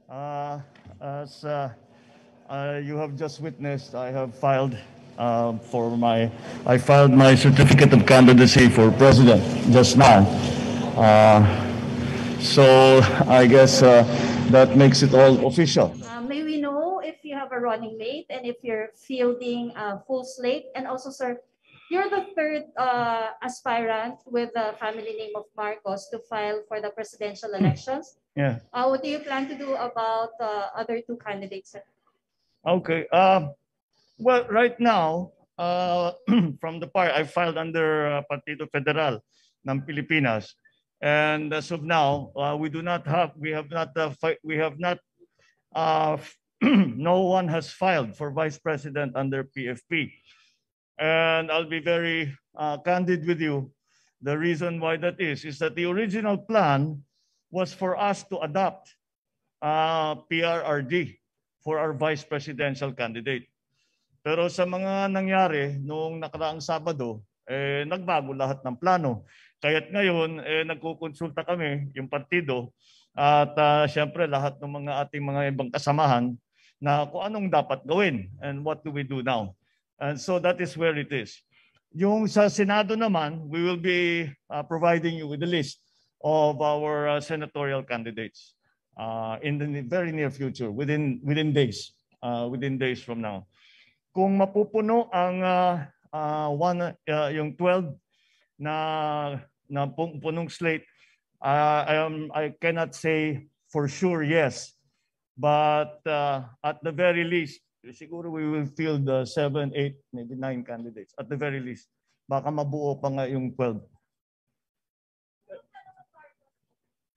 Uh, as you have just witnessed, I have filed I filed my certificate of candidacy for president just now. Uh, so I guess that makes it all official. May we know if you have a running mate and if you're fielding a full slate? And also, sir, you're the third aspirant with the family name of Marcos to file for the presidential elections. Yeah. What do you plan to do about the other two candidates, sir? Okay. Well, right now, from the part I filed under Partido Federal ng Pilipinas, and as of now, we have not, no one has filed for vice president under PFP. And I'll be very candid with you. The reason why that is that the original plan was for us to adopt PRRD for our vice presidential candidate. Pero sa mga nangyari noong nakaraang Sabado, nagbago lahat ng plano. Kaya't ngayon, nagkukonsulta kami, yung partido, at syempre lahat ng ating mga ibang kasamahan na kung anong dapat gawin and what do we do now. And so that is where it is. Yung sa Senado naman, we will be providing you with a list of our senatorial candidates in the very near future, within days from now. Kung mapupuno ang yung 12 na punong slate, I cannot say for sure yes, but at the very least, siguro we will field 7, 8, maybe 9 candidates at the very least. Baka mabuo pa nga yung 12.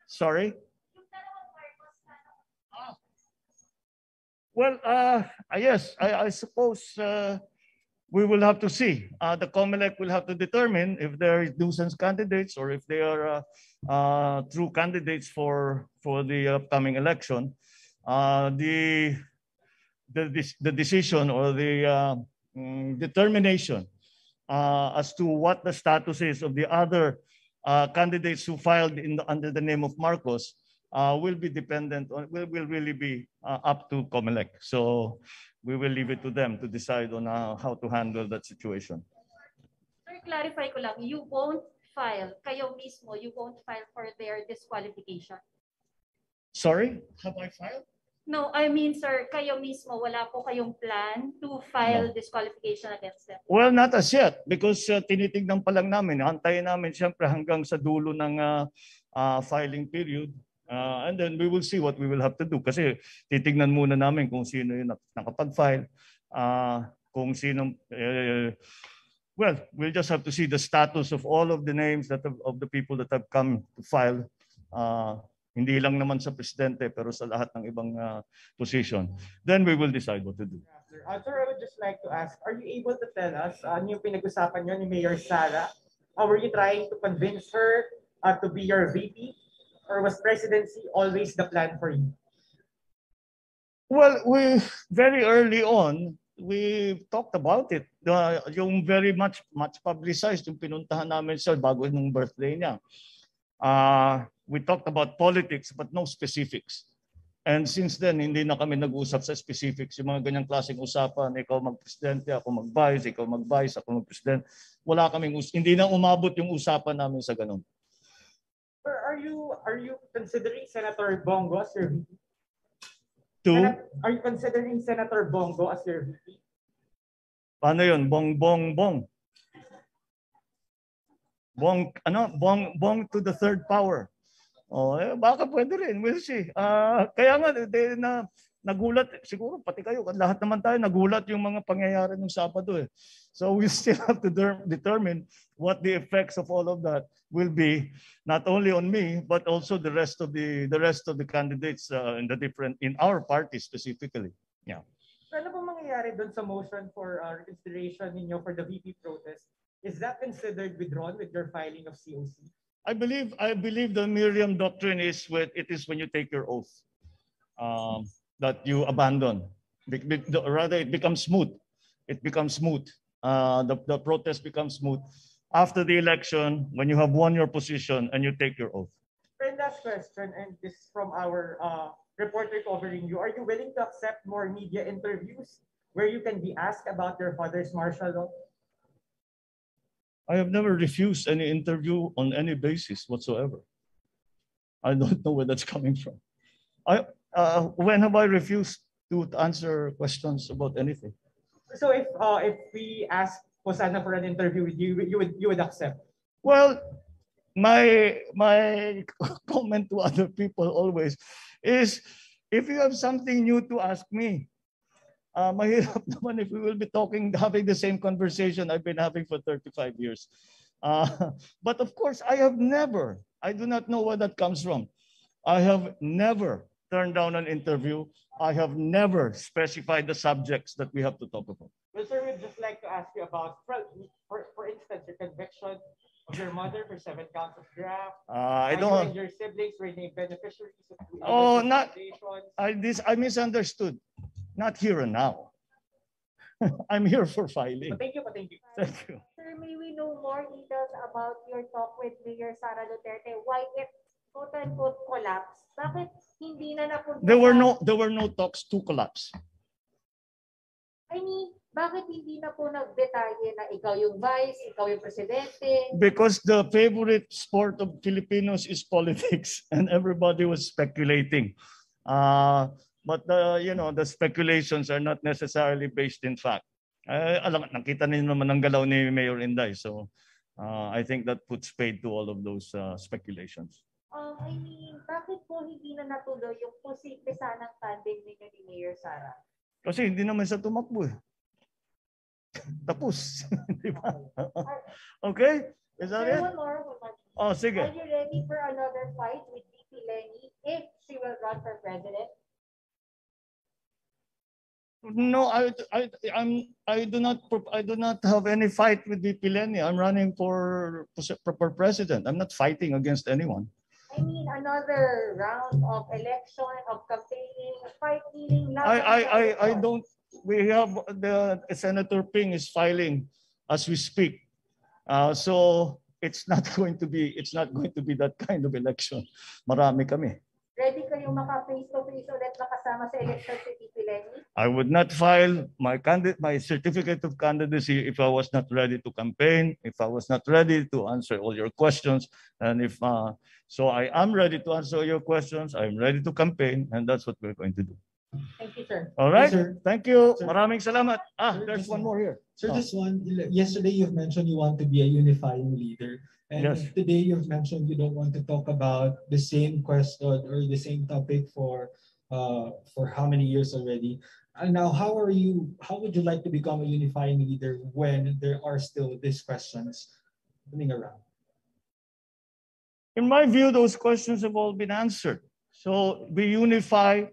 Sorry? Well, yes, I suppose we will have to see. The COMELEC will have to determine if they are nuisance candidates or if they are true candidates for the upcoming election. The decision or the determination as to what the status is of the other candidates who filed under the name of Marcos will be dependent on, will really be up to COMELEC. So we will leave it to them to decide on how to handle that situation. Sir, clarify ko lang, you won't file, kayo mismo, you won't file for their disqualification? Sorry? Have I filed? No, I mean, sir, kayo mismo, wala po kayong plan to file disqualification against them? Well, not as yet, because tinitignan pa lang namin. Antayin namin siyempre hanggang sa dulo ng filing period. And then we will see what we will have to do. Kasi titignan muna namin kung sino yung nakapag-file. Kung sino, well, we'll just have to see the status of all of the names of the people that have come to file. Hindi lang naman sa presidente, pero sa lahat ng ibang position. Then we will decide what to do. Sir, I would just like to ask, are you able to tell us yung pinag-usapan nyo ni Mayor Sara? Were you trying to convince her to be your VP? Or was presidency always the plan for you? Well, very early on, we talked about it. Yung very much publicized, yung pinuntahan namin siya bago nung birthday niya. We talked about politics but no specifics. And since then, hindi na kami nag-usap sa specifics. Yung mga ganyang klaseng usapan, ikaw mag-presidente, ako mag-vice, ikaw mag-vice, ako mag-president. Wala kaming hindi na umabot yung usapan namin sa ganun. Sir, are you considering Senator Bongo as your VP? Are you considering Senator Bongo as your VP? Paano yun? Bong to the third power. Baka pwede rin. We'll see. Kaya nga, nagulat, siguro pati kayo, lahat naman tayo nagulat yung mga pangyayari ng Sabado. So we still have to determine what the effects of all of that will be, not only on me, but also the rest of the candidates in our party specifically. Yeah. So ano pong mangyayari doon sa motion for reconsideration ninyo for the VP protest? Is that considered withdrawn with your filing of COC? I believe the Miriam doctrine is when you take your oath that you abandon. Rather, it becomes smooth. The protest becomes smooth after the election when you have won your position and you take your oath. And last question, and this is from our reporter covering you, are you willing to accept more media interviews where you can be asked about your father's martial law? I have never refused any interview on any basis whatsoever. I don't know where that's coming from. When have I refused to answer questions about anything? So if we ask Hosanna for an interview with you, you would accept? Well, my comment to other people always is, if you have something new to ask me, mahirap naman if we will be having the same conversation I've been having for 35 years. But of course, I do not know where that comes from. I have never turned down an interview. I have never specified the subjects that we have to talk about. Well, sir, we'd just like to ask you about, for instance, your conviction of your mother for 7 counts of graft. I You don't. and your siblings were named beneficiaries of Oh, not. foundations. I misunderstood. Not here and now. I'm here for filing. Thank you. Thank you. Thank you. Sir, may we know more details about your talk with Mayor Sara Duterte? Why it quote-unquote collapse? Bakit hindi na napunta? There were no talks to collapse. I mean, bakit hindi na po nagdetalye na ikaw yung vice, ikaw yung presidente? Because the favorite sport of Filipinos is politics, and everybody was speculating. But the speculations are not necessarily based in fact. Nakita niyo naman ang galaw ni Mayor Inday, so I think that puts paid to all of those speculations. I mean, bakit po hindi na natuloy yung posible sanang tandem ninyo ni Mayor Sara? Kasi hindi naman siya tumakbo eh. Tapos. Di ba? Okay? Is that it? One more. Oh, sige. Are you ready for another fight with VP Lenny if she will run for president? No, I do not have any fight with VP Lenny. I'm running for president. I'm not fighting against anyone. I mean, another round of election, of campaigning, fighting. I don't. We have Senator Ping is filing as we speak, so it's not going to be that kind of election. Marami kami. Ready kayong maka-face-to-face ulit makasama sa election si VP Lenny? I would not file my certificate of candidacy if I was not ready to campaign, if I was not ready to answer all your questions, and so I am ready to answer your questions. I'm ready to campaign, and that's what we're going to do. Thank you, sir. All right. Yes, sir. Thank you. Sir. Maraming salamat. Sir, There's one more here. Sir, this one, yesterday you've mentioned you want to be a unifying leader. And Yes. today you've mentioned you don't want to talk about the same question or the same topic for how many years already. And now, how would you like to become a unifying leader when there are still these questions running around? In my view, those questions have all been answered. So we unify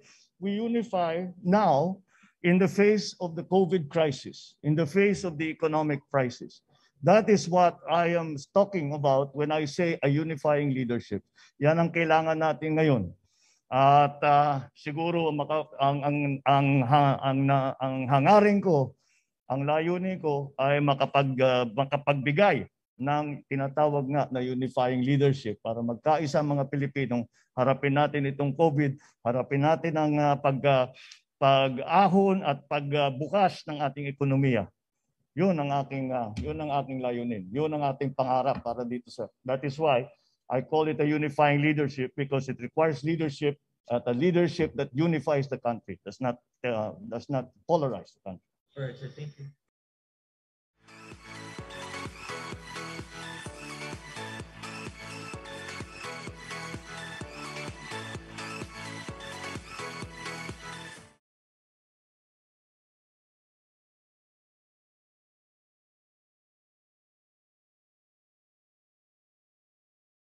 now in the face of the COVID crisis, in the face of the economic crisis. That is what I am talking about when I say a unifying leadership. Yan ang kailangan natin ngayon. At siguro ang hangarin ko, ang layunin ko ay makapagbigay ng tinatawag nga na unifying leadership para magkaisa mga Pilipinong harapin natin itong COVID, harapin natin ang pag-ahon at pagbukas ng ating ekonomiya. Yun ang aking layunin. Yun ang ating pangarap para dito sa. That is why I call it a unifying leadership, because it requires leadership, a leadership that unifies the country, does not polarize the country. All right, sir. Thank you.